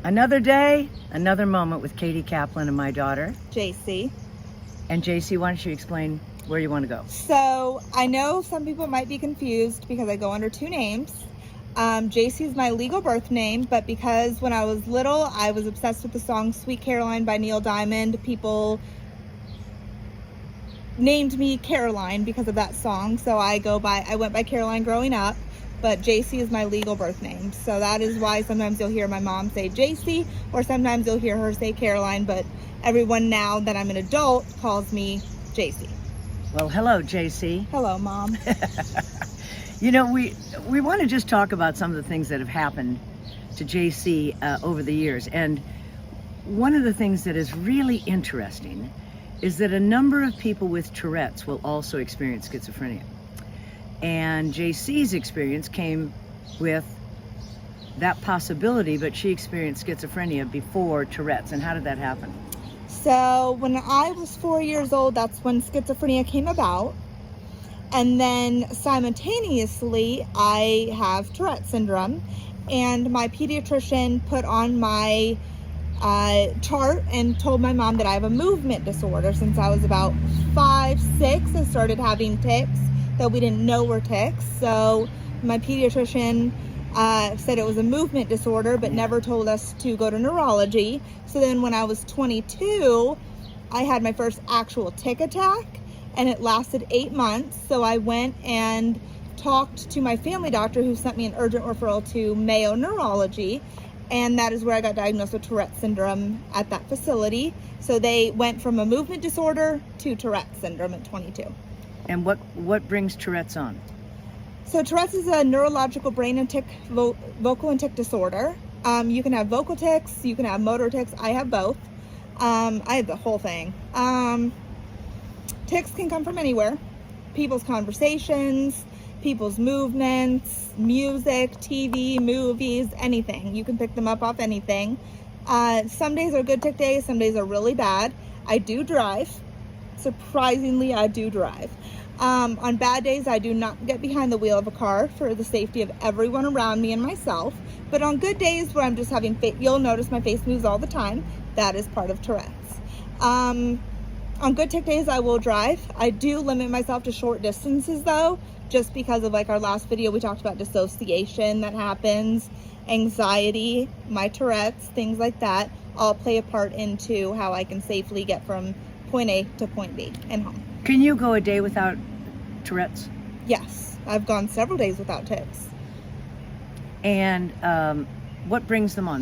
Another day, another moment with Katie Kaplan and my daughter. JC. And JC, why don't you explain where you want to go? So I know some people might be confused because I go under two names. JC is my legal birth name, but because when I was little, I was obsessed with the song Sweet Caroline by Neil Diamond, people named me Caroline because of that song. So I went by Caroline growing up, but JC is my legal birth name. So that is why sometimes you'll hear my mom say JC, or sometimes you'll hear her say Caroline, but everyone now that I'm an adult calls me JC. Well, hello, JC. Hello, Mom. You know, we want to just talk about some of the things that have happened to JC over the years. And one of the things that is really interesting is that a number of people with Tourette's will also experience schizophrenia. And JC's experience came with that possibility, but she experienced schizophrenia before Tourette's. And how did that happen? So when I was 4 years old, that's when schizophrenia came about. And then simultaneously, I have Tourette syndrome. And my pediatrician put on my chart and told my mom that I have a movement disorder. Since I was about 5, 6, I started having tics that we didn't know were tics. So my pediatrician said it was a movement disorder, but never told us to go to neurology. So then when I was 22, I had my first actual tic attack, and it lasted 8 months. So I went and talked to my family doctor, who sent me an urgent referral to Mayo Neurology, and that is where I got diagnosed with Tourette syndrome at that facility. So they went from a movement disorder to Tourette syndrome at 22. And what brings Tourette's on? So Tourette's is a neurological brain and vocal and tic disorder. You can have vocal tics, you can have motor tics. I have both. I have the whole thing. Tics can come from anywhere. People's conversations, people's movements, music, TV, movies, anything. You can pick them up off anything. Some days are good tic days, some days are really bad. I do drive. Surprisingly, I do drive. On bad days, I do not get behind the wheel of a car for the safety of everyone around me and myself. But on good days where I'm just having, you'll notice my face moves all the time. That is part of Tourette's. On good tic days, I will drive. I do limit myself to short distances though, just because of like our last video, we talked about dissociation that happens, anxiety, my Tourette's, things like that, all play a part into how I can safely get from point A to point B and home. Can you go a day without Tourette's? Yes, I've gone several days without tics. And what brings them on?